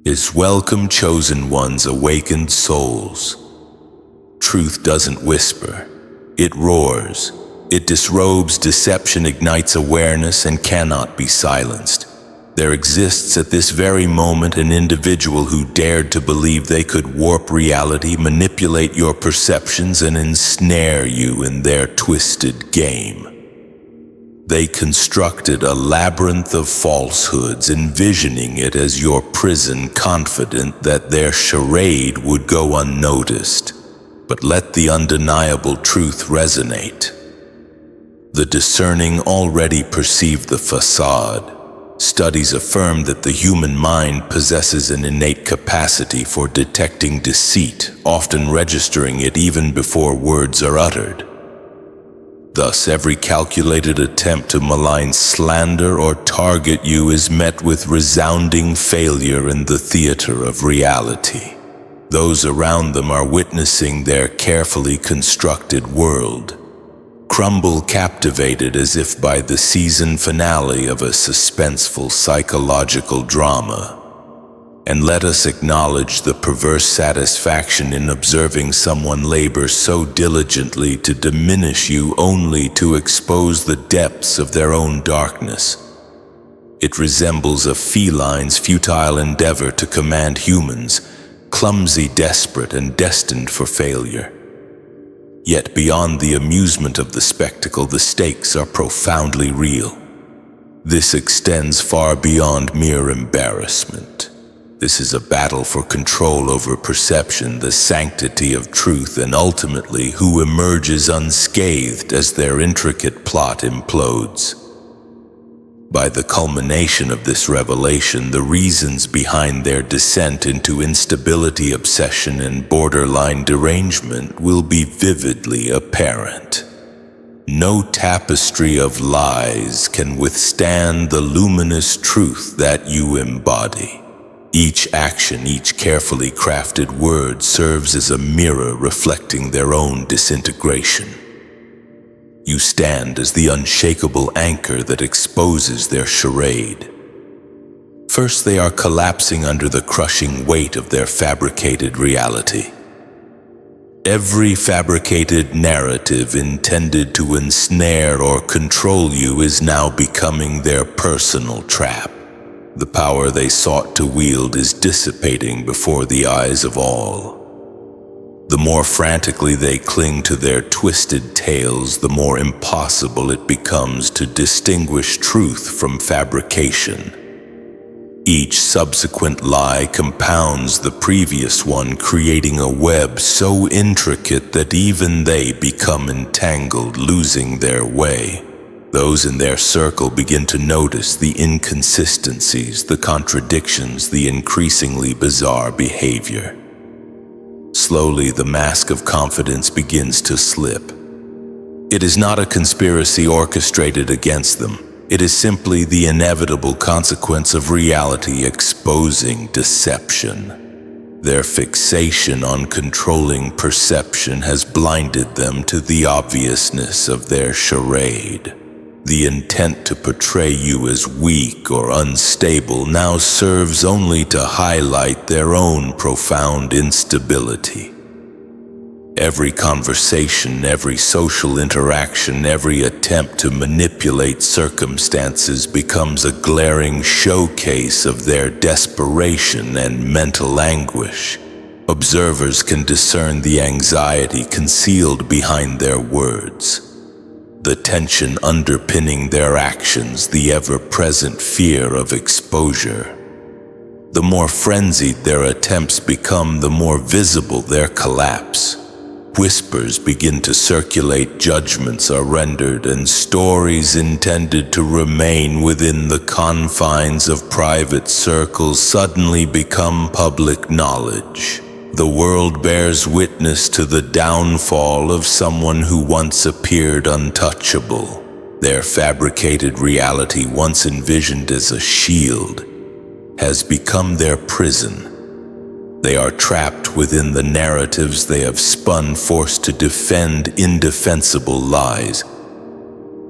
is welcome, chosen ones, awakened souls. Truth doesn't whisper, it roars. It disrobes deception, ignites awareness, and cannot be silenced. There exists at this very moment an individual who dared to believe they could warp reality, manipulate your perceptions, and ensnare you in their twisted game. They constructed a labyrinth of falsehoods, envisioning it as your prison, confident that their charade would go unnoticed. But let the undeniable truth resonate. The discerning already perceive the facade. Studies affirm that the human mind possesses an innate capacity for detecting deceit, often registering it even before words are uttered. Thus, every calculated attempt to malign, slander, or target you is met with resounding failure in the theater of reality. Those around them are witnessing their carefully constructed world crumble, captivated as if by the season finale of a suspenseful psychological drama. And let us acknowledge the perverse satisfaction in observing someone labor so diligently to diminish you only to expose the depths of their own darkness. It resembles a feline's futile endeavor to command humans, clumsy, desperate, and destined for failure. Yet beyond the amusement of the spectacle, the stakes are profoundly real. This extends far beyond mere embarrassment. This is a battle for control over perception, the sanctity of truth, and ultimately who emerges unscathed as their intricate plot implodes. By the culmination of this revelation, the reasons behind their descent into instability, obsession, and borderline derangement will be vividly apparent. No tapestry of lies can withstand the luminous truth that you embody. Each action, each carefully crafted word serves as a mirror reflecting their own disintegration. You stand as the unshakable anchor that exposes their charade. First, they are collapsing under the crushing weight of their fabricated reality. Every fabricated narrative intended to ensnare or control you is now becoming their personal trap. The power they sought to wield is dissipating before the eyes of all. The more frantically they cling to their twisted tales, the more impossible it becomes to distinguish truth from fabrication. Each subsequent lie compounds the previous one, creating a web so intricate that even they become entangled, losing their way. Those in their circle begin to notice the inconsistencies, the contradictions, the increasingly bizarre behavior. Slowly, the mask of confidence begins to slip. It is not a conspiracy orchestrated against them. It is simply the inevitable consequence of reality exposing deception. Their fixation on controlling perception has blinded them to the obviousness of their charade. The intent to portray you as weak or unstable now serves only to highlight their own profound instability. Every conversation, every social interaction, every attempt to manipulate circumstances becomes a glaring showcase of their desperation and mental anguish. Observers can discern the anxiety concealed behind their words, the tension underpinning their actions, the ever-present fear of exposure. The more frenzied their attempts become, the more visible their collapse. Whispers begin to circulate, judgments are rendered, and stories intended to remain within the confines of private circles suddenly become public knowledge. The world bears witness to the downfall of someone who once appeared untouchable. Their fabricated reality, once envisioned as a shield, has become their prison. They are trapped within the narratives they have spun, forced to defend indefensible lies.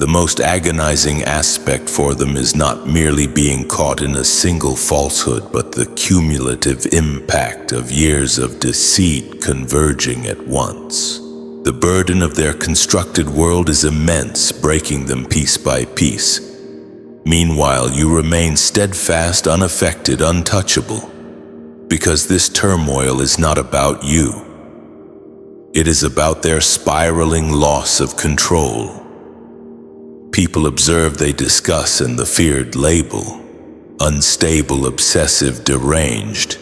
The most agonizing aspect for them is not merely being caught in a single falsehood, but the cumulative impact of years of deceit converging at once. The burden of their constructed world is immense, breaking them piece by piece. Meanwhile, you remain steadfast, unaffected, untouchable, because this turmoil is not about you. It is about their spiraling loss of control. People observe, they discuss, and the feared label, unstable, obsessive, deranged,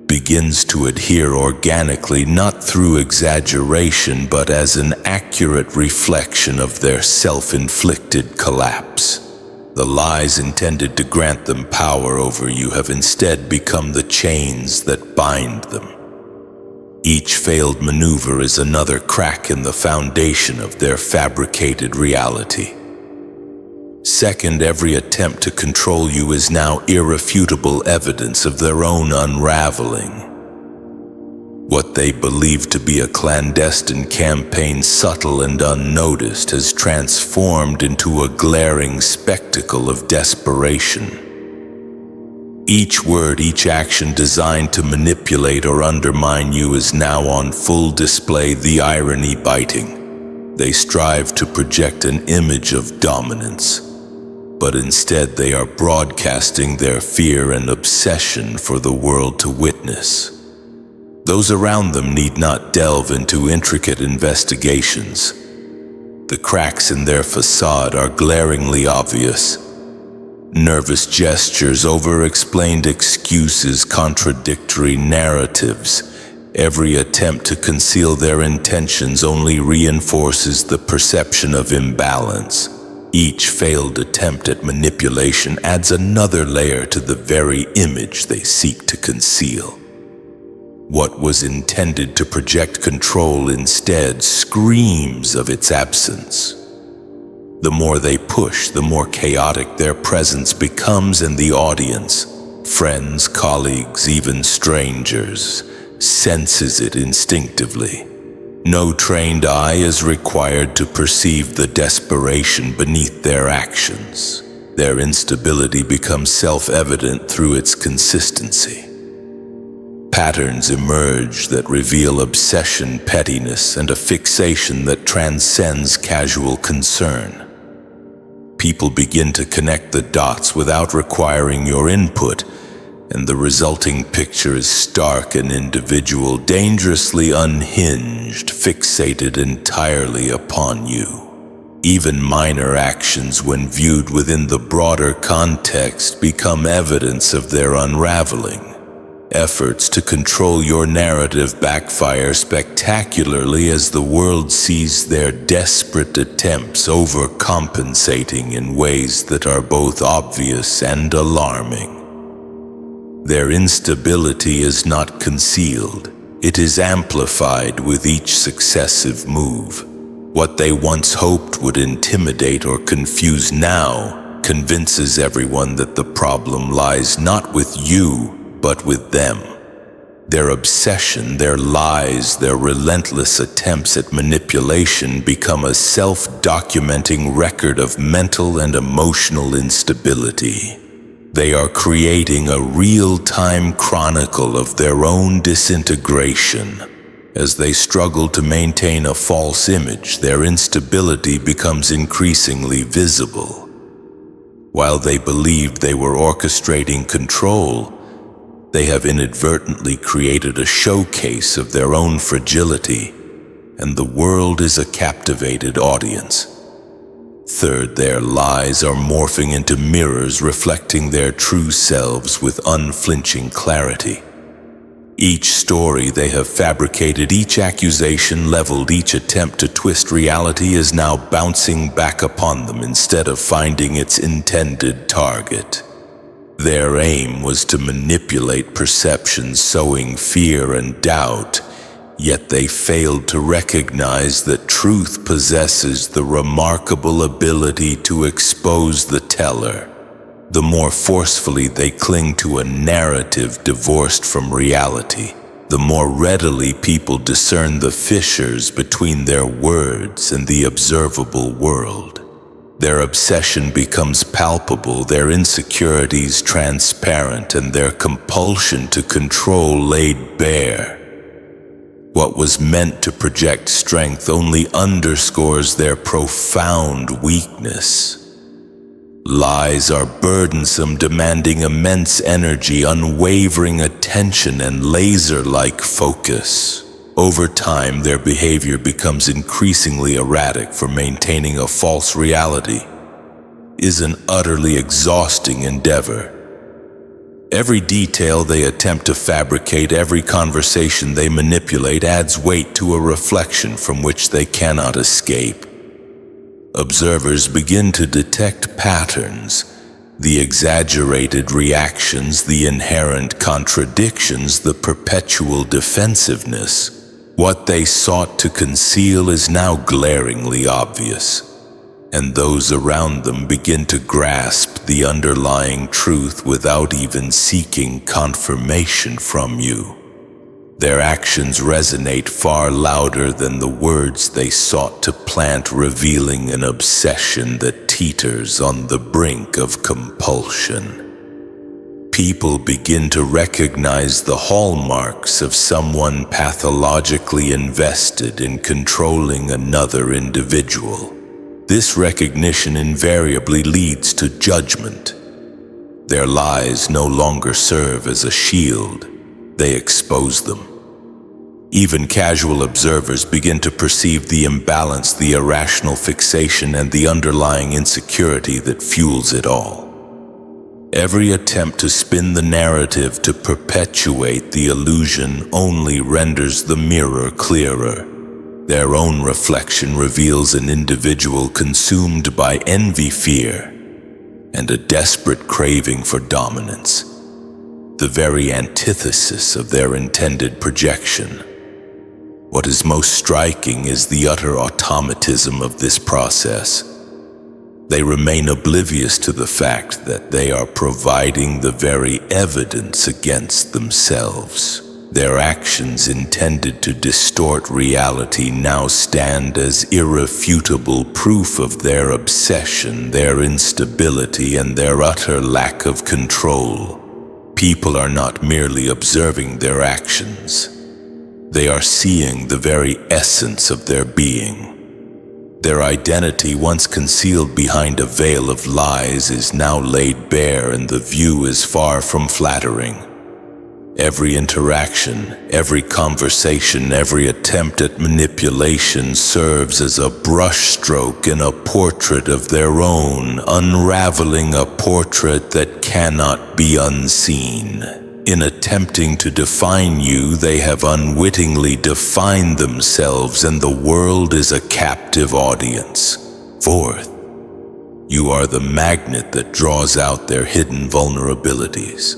begins to adhere organically, not through exaggeration, but as an accurate reflection of their self-inflicted collapse. The lies intended to grant them power over you have instead become the chains that bind them. Each failed maneuver is another crack in the foundation of their fabricated reality. Second, every attempt to control you is now irrefutable evidence of their own unraveling. What they believed to be a clandestine campaign, subtle and unnoticed, has transformed into a glaring spectacle of desperation. Each word, each action designed to manipulate or undermine you is now on full display, the irony biting. They strive to project an image of dominance, but instead they are broadcasting their fear and obsession for the world to witness. Those around them need not delve into intricate investigations. The cracks in their facade are glaringly obvious. Nervous gestures, over-explained excuses, contradictory narratives. Every attempt to conceal their intentions only reinforces the perception of imbalance. Each failed attempt at manipulation adds another layer to the very image they seek to conceal. What was intended to project control instead screams of its absence. The more they push, the more chaotic their presence becomes, and the audience, friends, colleagues, even strangers, senses it instinctively. No trained eye is required to perceive the desperation beneath their actions. Their instability becomes self-evident through its consistency. Patterns emerge that reveal obsession, pettiness, and a fixation that transcends casual concern. People begin to connect the dots without requiring your input, and the resulting picture is stark and individual, dangerously unhinged, fixated entirely upon you. Even minor actions, when viewed within the broader context, become evidence of their unraveling. Efforts to control your narrative backfire spectacularly as the world sees their desperate attempts overcompensating in ways that are both obvious and alarming. Their instability is not concealed. It is amplified with each successive move. What they once hoped would intimidate or confuse now convinces everyone that the problem lies not with you, but with them. Their obsession, their lies, their relentless attempts at manipulation become a self-documenting record of mental and emotional instability. They are creating a real-time chronicle of their own disintegration. As they struggle to maintain a false image, their instability becomes increasingly visible. While they believed they were orchestrating control, they have inadvertently created a showcase of their own fragility, and the world is a captivated audience. Third, their lies are morphing into mirrors reflecting their true selves with unflinching clarity. Each story they have fabricated, each accusation leveled, each attempt to twist reality is now bouncing back upon them instead of finding its intended target. Their aim was to manipulate perception, sowing fear and doubt, yet they failed to recognize that truth possesses the remarkable ability to expose the teller. The more forcefully they cling to a narrative divorced from reality, the more readily people discern the fissures between their words and the observable world. Their obsession becomes palpable, their insecurities transparent, and their compulsion to control laid bare. What was meant to project strength only underscores their profound weakness. Lies are burdensome, demanding immense energy, unwavering attention, and laser-like focus. Over time, their behavior becomes increasingly erratic, for maintaining a false reality is an utterly exhausting endeavor. Every detail they attempt to fabricate, every conversation they manipulate adds weight to a reflection from which they cannot escape. Observers begin to detect patterns, the exaggerated reactions, the inherent contradictions, the perpetual defensiveness. What they sought to conceal is now glaringly obvious, and those around them begin to grasp the underlying truth without even seeking confirmation from you. Their actions resonate far louder than the words they sought to plant, revealing an obsession that teeters on the brink of compulsion. People begin to recognize the hallmarks of someone pathologically invested in controlling another individual. This recognition invariably leads to judgment. Their lies no longer serve as a shield. They expose them. Even casual observers begin to perceive the imbalance, the irrational fixation, and the underlying insecurity that fuels it all. Every attempt to spin the narrative, to perpetuate the illusion, only renders the mirror clearer. Their own reflection reveals an individual consumed by envy, fear, and a desperate craving for dominance, the very antithesis of their intended projection. What is most striking is the utter automatism of this process. They remain oblivious to the fact that they are providing the very evidence against themselves. Their actions intended to distort reality now stand as irrefutable proof of their obsession, their instability, and their utter lack of control. People are not merely observing their actions. They are seeing the very essence of their being. Their identity, once concealed behind a veil of lies, is now laid bare, and the view is far from flattering. Every interaction, every conversation, every attempt at manipulation serves as a brushstroke in a portrait of their own, unraveling a portrait that cannot be unseen. In attempting to define you, they have unwittingly defined themselves, and the world is a captive audience. Fourth, you are the magnet that draws out their hidden vulnerabilities.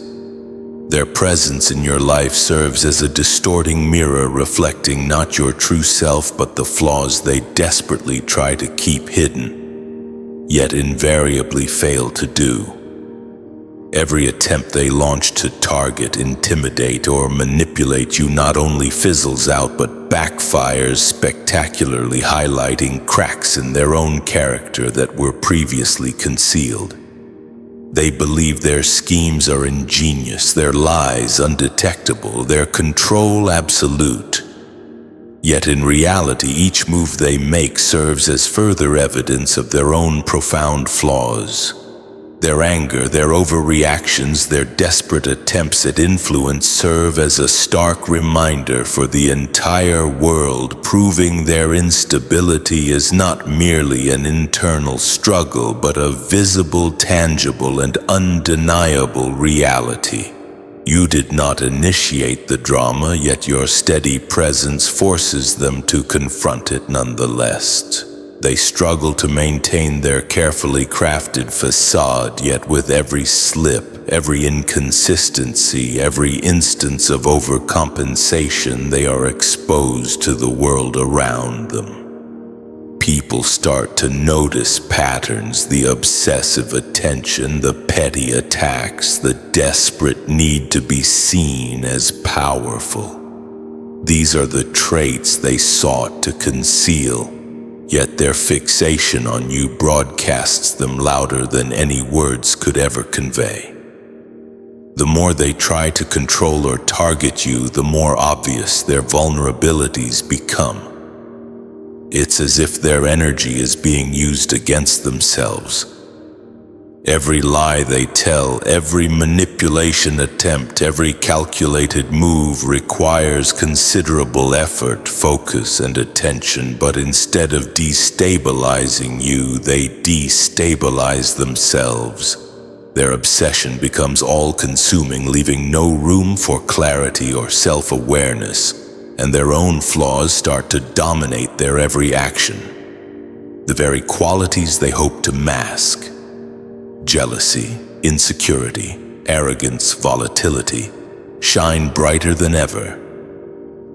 Their presence in your life serves as a distorting mirror, reflecting not your true self but the flaws they desperately try to keep hidden, yet invariably fail to do. Every attempt they launch to target, intimidate, or manipulate you not only fizzles out but backfires spectacularly, highlighting cracks in their own character that were previously concealed. They believe their schemes are ingenious, their lies undetectable, their control absolute. Yet in reality, each move they make serves as further evidence of their own profound flaws. Their anger, their overreactions, their desperate attempts at influence serve as a stark reminder for the entire world, proving their instability is not merely an internal struggle, but a visible, tangible, and undeniable reality. You did not initiate the drama, yet your steady presence forces them to confront it nonetheless. They struggle to maintain their carefully crafted facade, yet with every slip, every inconsistency, every instance of overcompensation, they are exposed to the world around them. People start to notice patterns, the obsessive attention, the petty attacks, the desperate need to be seen as powerful. These are the traits they sought to conceal. Yet their fixation on you broadcasts them louder than any words could ever convey. The more they try to control or target you, the more obvious their vulnerabilities become. It's as if their energy is being used against themselves. Every lie they tell, every manipulation attempt, every calculated move requires considerable effort, focus, and attention, but instead of destabilizing you, they destabilize themselves. Their obsession becomes all-consuming, leaving no room for clarity or self-awareness, and their own flaws start to dominate their every action. The very qualities they hope to mask: jealousy, insecurity, arrogance, volatility, shine brighter than ever.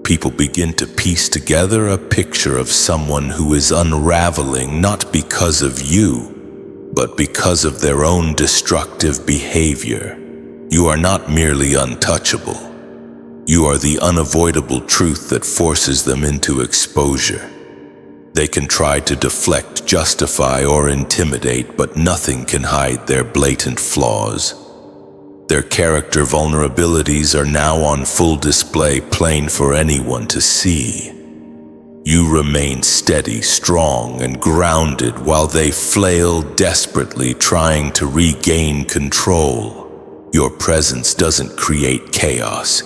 People begin to piece together a picture of someone who is unraveling not because of you, but because of their own destructive behavior. You are not merely untouchable. You are the unavoidable truth that forces them into exposure. They can try to deflect, justify, or intimidate, but nothing can hide their blatant flaws. Their character vulnerabilities are now on full display, plain for anyone to see. You remain steady, strong, and grounded while they flail desperately, trying to regain control. Your presence doesn't create chaos.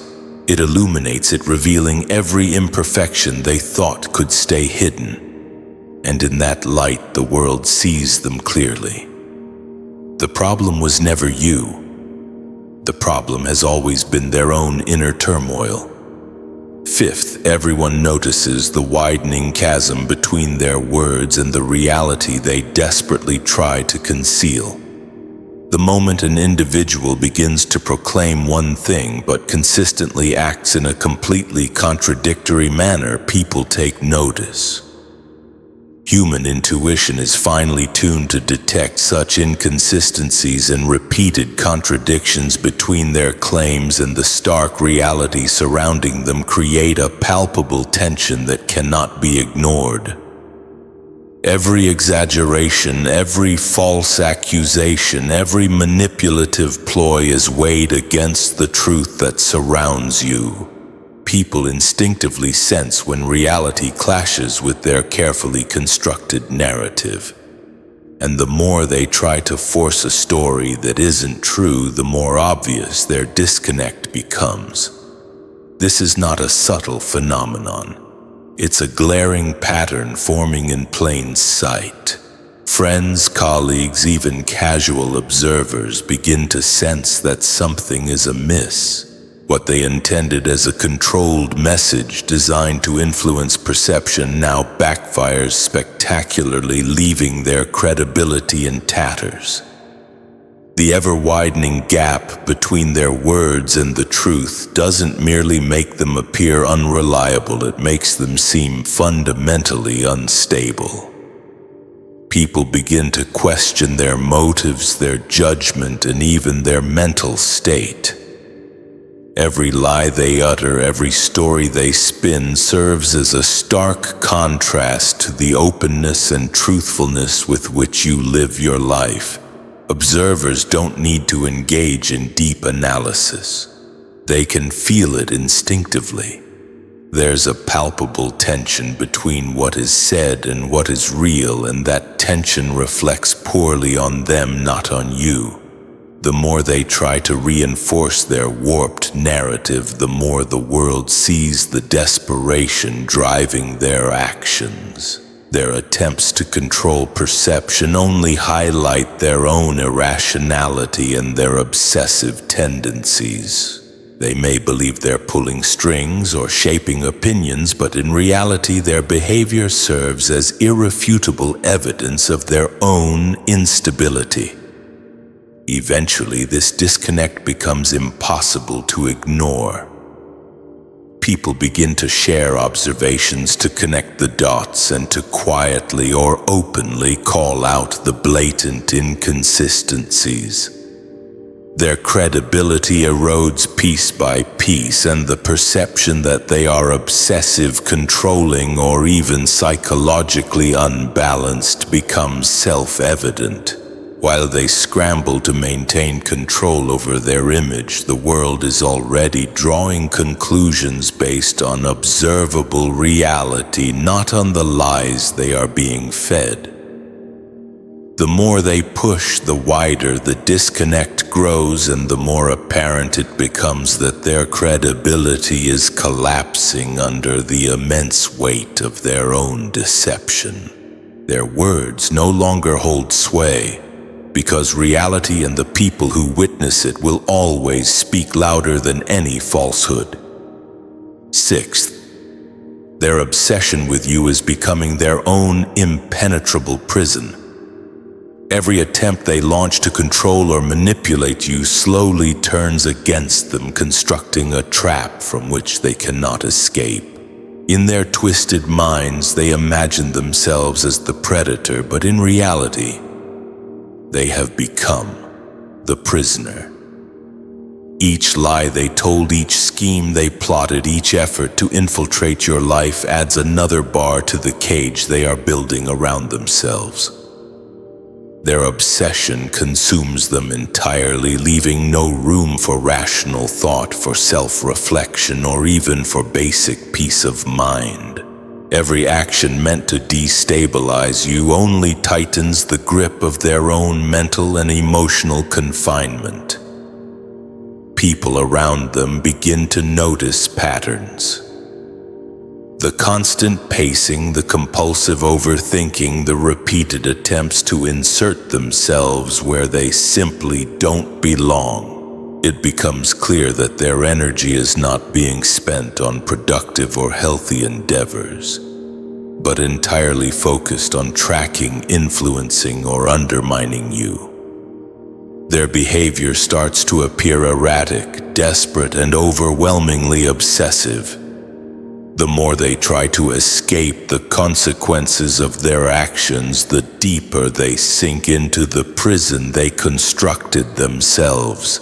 It illuminates it, revealing every imperfection they thought could stay hidden. And in that light, the world sees them clearly. The problem was never you. The problem has always been their own inner turmoil. Fifth, everyone notices the widening chasm between their words and the reality they desperately try to conceal. The moment an individual begins to proclaim one thing but consistently acts in a completely contradictory manner, people take notice. Human intuition is finely tuned to detect such inconsistencies and repeated contradictions between their claims and the stark reality surrounding them, create a palpable tension that cannot be ignored. Every exaggeration, every false accusation, every manipulative ploy is weighed against the truth that surrounds you. People instinctively sense when reality clashes with their carefully constructed narrative. And the more they try to force a story that isn't true, the more obvious their disconnect becomes. This is not a subtle phenomenon. It's a glaring pattern forming in plain sight. Friends, colleagues, even casual observers begin to sense that something is amiss. What they intended as a controlled message designed to influence perception now backfires spectacularly, leaving their credibility in tatters. The ever-widening gap between their words and the truth doesn't merely make them appear unreliable, it makes them seem fundamentally unstable. People begin to question their motives, their judgment, and even their mental state. Every lie they utter, every story they spin serves as a stark contrast to the openness and truthfulness with which you live your life. Observers don't need to engage in deep analysis. They can feel it instinctively. There's a palpable tension between what is said and what is real, and that tension reflects poorly on them, not on you. The more they try to reinforce their warped narrative, the more the world sees the desperation driving their actions. Their attempts to control perception only highlight their own irrationality and their obsessive tendencies. They may believe they're pulling strings or shaping opinions, but in reality their behavior serves as irrefutable evidence of their own instability. Eventually, this disconnect becomes impossible to ignore. People begin to share observations, to connect the dots, and to quietly or openly call out the blatant inconsistencies. Their credibility erodes piece by piece, and the perception that they are obsessive, controlling, or even psychologically unbalanced becomes self-evident. While they scramble to maintain control over their image, the world is already drawing conclusions based on observable reality, not on the lies they are being fed. The more they push, the wider the disconnect grows, and the more apparent it becomes that their credibility is collapsing under the immense weight of their own deception. Their words no longer hold sway, because reality and the people who witness it will always speak louder than any falsehood. Sixth, their obsession with you is becoming their own impenetrable prison. Every attempt they launch to control or manipulate you slowly turns against them, constructing a trap from which they cannot escape. In their twisted minds, they imagine themselves as the predator, but in reality, they have become the prisoner. Each lie they told, each scheme they plotted, each effort to infiltrate your life adds another bar to the cage they are building around themselves. Their obsession consumes them entirely, leaving no room for rational thought, for self-reflection, or even for basic peace of mind. Every action meant to destabilize you only tightens the grip of their own mental and emotional confinement. People around them begin to notice patterns. The constant pacing, the compulsive overthinking, the repeated attempts to insert themselves where they simply don't belong. It becomes clear that their energy is not being spent on productive or healthy endeavors, but entirely focused on tracking, influencing, or undermining you. Their behavior starts to appear erratic, desperate, and overwhelmingly obsessive. The more they try to escape the consequences of their actions, the deeper they sink into the prison they constructed themselves.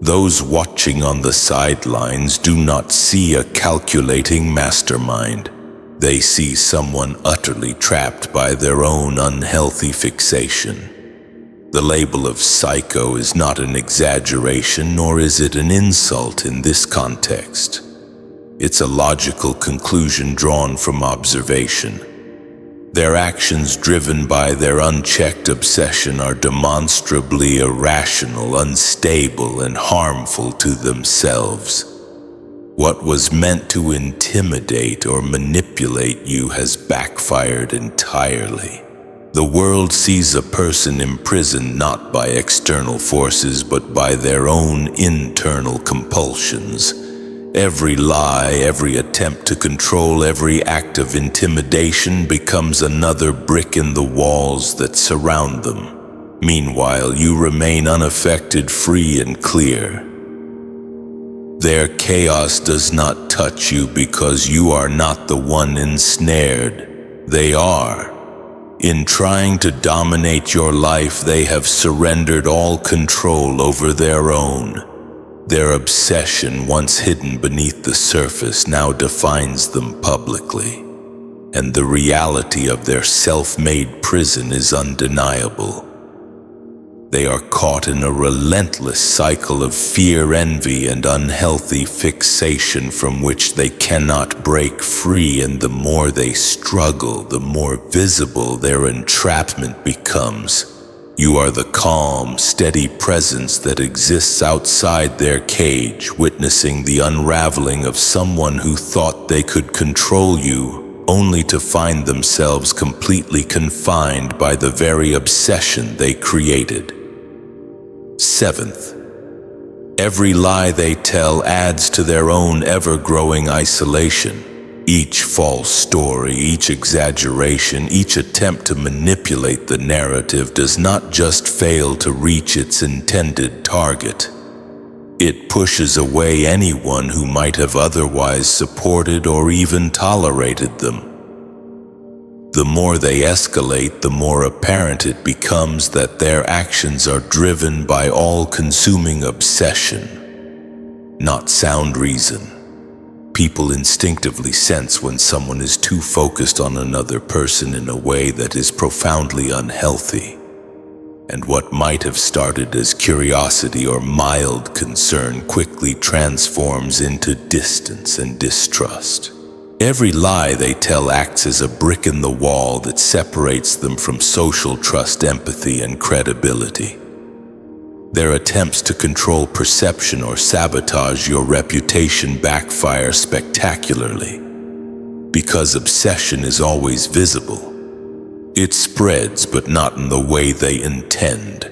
Those watching on the sidelines do not see a calculating mastermind. They see someone utterly trapped by their own unhealthy fixation. The label of psycho is not an exaggeration, nor is it an insult in this context. It's a logical conclusion drawn from observation. Their actions, driven by their unchecked obsession, are demonstrably irrational, unstable, and harmful to themselves. What was meant to intimidate or manipulate you has backfired entirely. The world sees a person imprisoned not by external forces, but by their own internal compulsions. Every lie, every attempt to control, every act of intimidation becomes another brick in the walls that surround them. Meanwhile, you remain unaffected, free, and clear. Their chaos does not touch you because you are not the one ensnared. They are. In trying to dominate your life, they have surrendered all control over their own. Their obsession, once hidden beneath the surface, now defines them publicly. And the reality of their self-made prison is undeniable. They are caught in a relentless cycle of fear, envy, and unhealthy fixation from which they cannot break free, and the more they struggle, the more visible their entrapment becomes. You are the calm, steady presence that exists outside their cage, witnessing the unraveling of someone who thought they could control you, only to find themselves completely confined by the very obsession they created. Seventh, every lie they tell adds to their own ever-growing isolation. Each false story, each exaggeration, each attempt to manipulate the narrative does not just fail to reach its intended target. It pushes away anyone who might have otherwise supported or even tolerated them. The more they escalate, the more apparent it becomes that their actions are driven by all-consuming obsession, not sound reason. People instinctively sense when someone is too focused on another person in a way that is profoundly unhealthy, and what might have started as curiosity or mild concern quickly transforms into distance and distrust. Every lie they tell acts as a brick in the wall that separates them from social trust, empathy, and credibility. Their attempts to control perception or sabotage your reputation backfire spectacularly. Because obsession is always visible, it spreads, but not in the way they intend.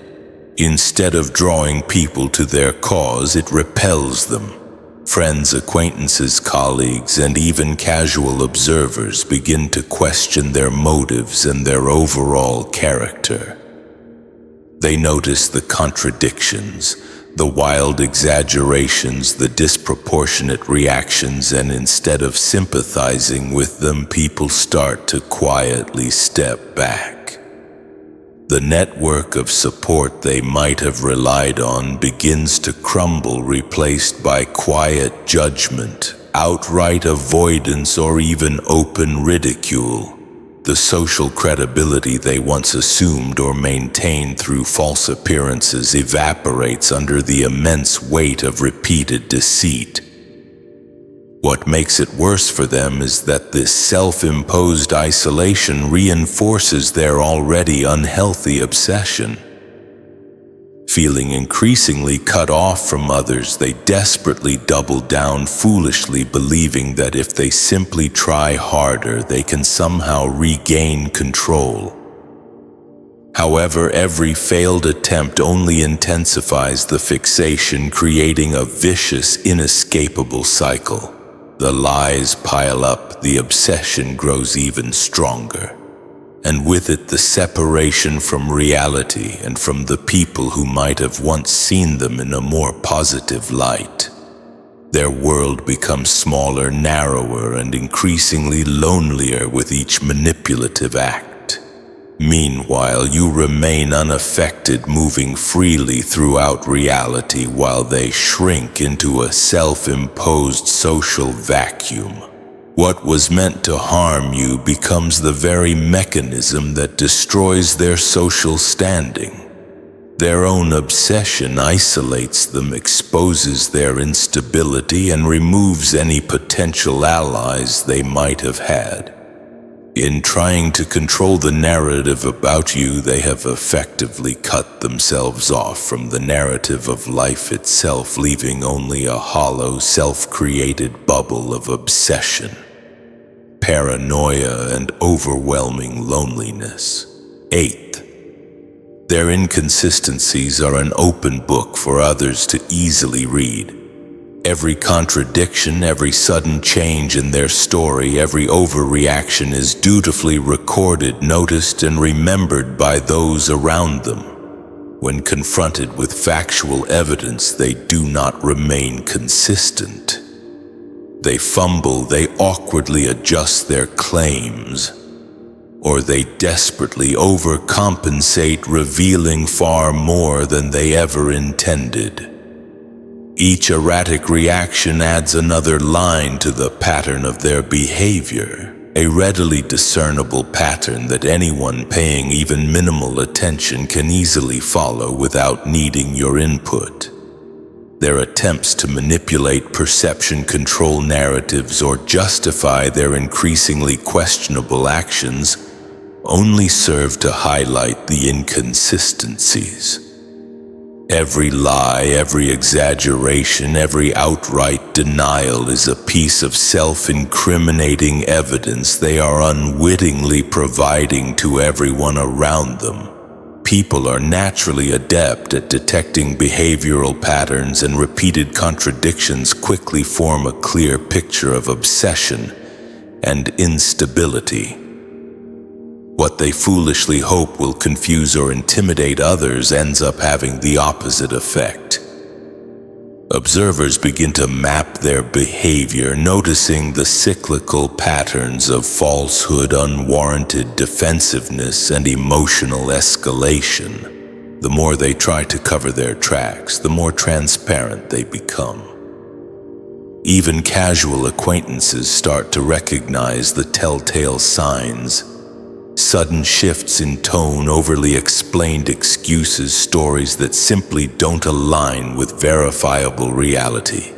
Instead of drawing people to their cause, it repels them. Friends, acquaintances, colleagues, and even casual observers begin to question their motives and their overall character. They notice the contradictions, the wild exaggerations, the disproportionate reactions, and instead of sympathizing with them, people start to quietly step back. The network of support they might have relied on begins to crumble, replaced by quiet judgment, outright avoidance, or even open ridicule. The social credibility they once assumed or maintained through false appearances evaporates under the immense weight of repeated deceit. What makes it worse for them is that this self-imposed isolation reinforces their already unhealthy obsession. Feeling increasingly cut off from others, they desperately double down, foolishly believing that if they simply try harder, they can somehow regain control. However, every failed attempt only intensifies the fixation, creating a vicious, inescapable cycle. The lies pile up, the obsession grows even stronger, and with it the separation from reality and from the people who might have once seen them in a more positive light. Their world becomes smaller, narrower, and increasingly lonelier with each manipulative act. Meanwhile, you remain unaffected, moving freely throughout reality while they shrink into a self-imposed social vacuum. What was meant to harm you becomes the very mechanism that destroys their social standing. Their own obsession isolates them, exposes their instability, and removes any potential allies they might have had. In trying to control the narrative about you, they have effectively cut themselves off from the narrative of life itself, leaving only a hollow, self-created bubble of obsession, paranoia, and overwhelming loneliness. 8th, their inconsistencies are an open book for others to easily read. Every contradiction, every sudden change in their story, every overreaction is dutifully recorded, noticed, and remembered by those around them. When confronted with factual evidence, they do not remain consistent. They fumble, they awkwardly adjust their claims, or they desperately overcompensate, revealing far more than they ever intended. Each erratic reaction adds another line to the pattern of their behavior, a readily discernible pattern that anyone paying even minimal attention can easily follow without needing your input. Their attempts to manipulate perception, control narratives, or justify their increasingly questionable actions only serve to highlight the inconsistencies. Every lie, every exaggeration, every outright denial is a piece of self-incriminating evidence they are unwittingly providing to everyone around them. People are naturally adept at detecting behavioral patterns, and repeated contradictions quickly form a clear picture of obsession and instability. What they foolishly hope will confuse or intimidate others ends up having the opposite effect. Observers begin to map their behavior, noticing the cyclical patterns of falsehood, unwarranted defensiveness, and emotional escalation. The more they try to cover their tracks, the more transparent they become. Even casual acquaintances start to recognize the telltale signs. Sudden shifts in tone, overly explained excuses, stories that simply don't align with verifiable reality.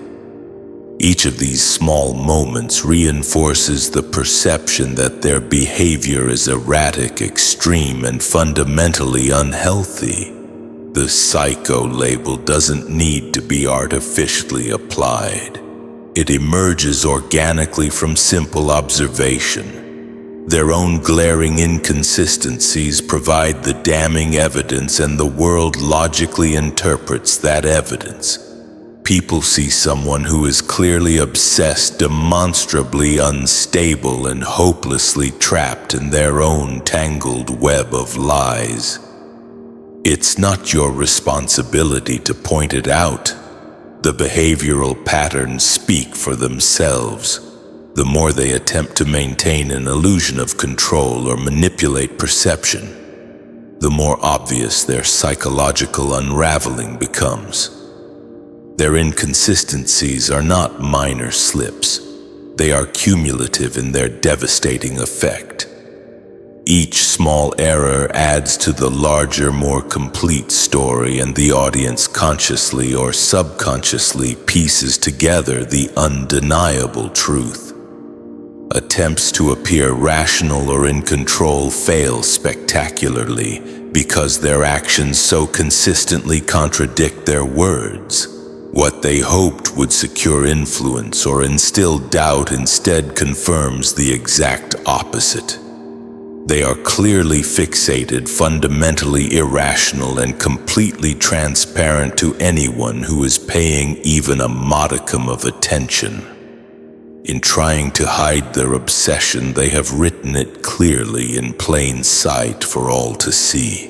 Each of these small moments reinforces the perception that their behavior is erratic, extreme, and fundamentally unhealthy. The psycho label doesn't need to be artificially applied. It emerges organically from simple observation. Their own glaring inconsistencies provide the damning evidence, and the world logically interprets that evidence. People see someone who is clearly obsessed, demonstrably unstable, and hopelessly trapped in their own tangled web of lies. It's not your responsibility to point it out. The behavioral patterns speak for themselves. The more they attempt to maintain an illusion of control or manipulate perception, the more obvious their psychological unraveling becomes. Their inconsistencies are not minor slips. They are cumulative in their devastating effect. Each small error adds to the larger, more complete story, and the audience consciously or subconsciously pieces together the undeniable truth. Attempts to appear rational or in control fail spectacularly because their actions so consistently contradict their words. What they hoped would secure influence or instill doubt instead confirms the exact opposite. They are clearly fixated, fundamentally irrational, and completely transparent to anyone who is paying even a modicum of attention. In trying to hide their obsession, they have written it clearly in plain sight for all to see.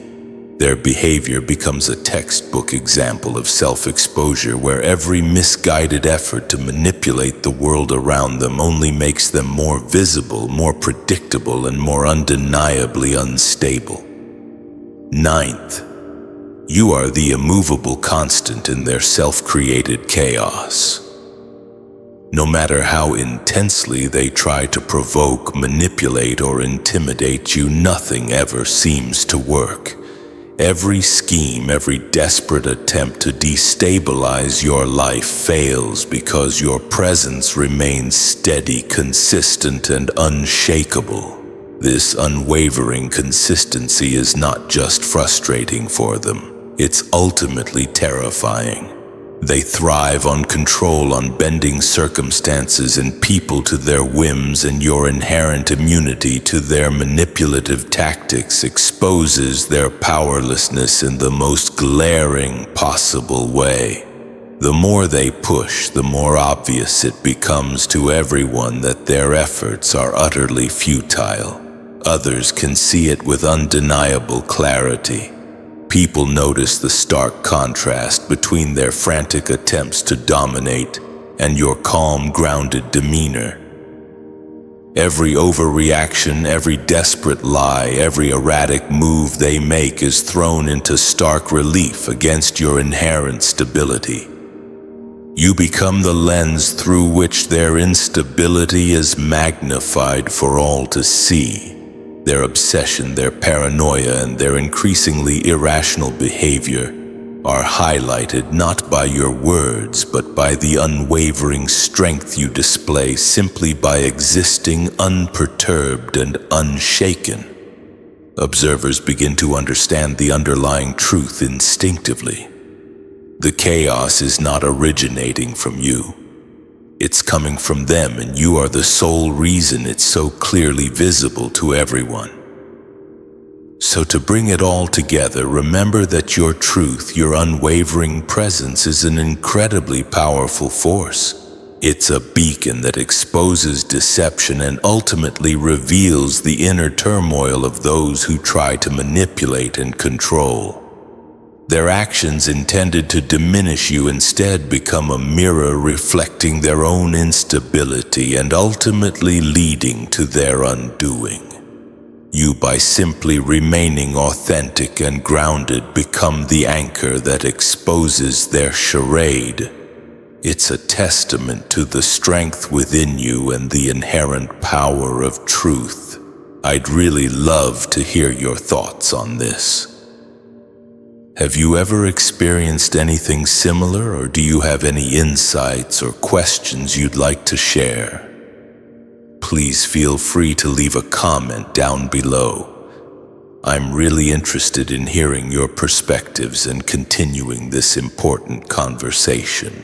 Their behavior becomes a textbook example of self-exposure, where every misguided effort to manipulate the world around them only makes them more visible, more predictable, and more undeniably unstable. Ninth, you are the immovable constant in their self-created chaos. No matter how intensely they try to provoke, manipulate, or intimidate you, nothing ever seems to work. Every scheme, every desperate attempt to destabilize your life fails because your presence remains steady, consistent, and unshakable. This unwavering consistency is not just frustrating for them, it's ultimately terrifying. They thrive on control, on bending circumstances and people to their whims, and your inherent immunity to their manipulative tactics exposes their powerlessness in the most glaring possible way. The more they push, the more obvious it becomes to everyone that their efforts are utterly futile. Others can see it with undeniable clarity. People notice the stark contrast between their frantic attempts to dominate and your calm, grounded demeanor. Every overreaction, every desperate lie, every erratic move they make is thrown into stark relief against your inherent stability. You become the lens through which their instability is magnified for all to see. Their obsession, their paranoia, and their increasingly irrational behavior are highlighted not by your words, but by the unwavering strength you display simply by existing unperturbed and unshaken. Observers begin to understand the underlying truth instinctively. The chaos is not originating from you. It's coming from them, and you are the sole reason it's so clearly visible to everyone. So to bring it all together, remember that your truth, your unwavering presence, is an incredibly powerful force. It's a beacon that exposes deception and ultimately reveals the inner turmoil of those who try to manipulate and control. Their actions intended to diminish you instead become a mirror reflecting their own instability and ultimately leading to their undoing. You, by simply remaining authentic and grounded, become the anchor that exposes their charade. It's a testament to the strength within you and the inherent power of truth. I'd really love to hear your thoughts on this. Have you ever experienced anything similar, or do you have any insights or questions you'd like to share? Please feel free to leave a comment down below. I'm really interested in hearing your perspectives and continuing this important conversation.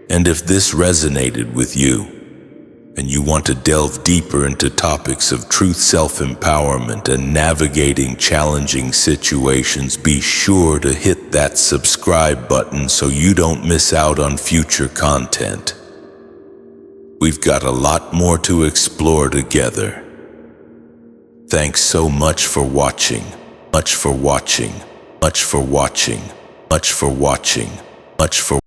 And if this resonated with you, and you want to delve deeper into topics of truth, self-empowerment, and navigating challenging situations, be sure to hit that subscribe button so you don't miss out on future content. We've got a lot more to explore together. Thanks so much for watching. Much for watching. Much for watching. Much for watching. Much for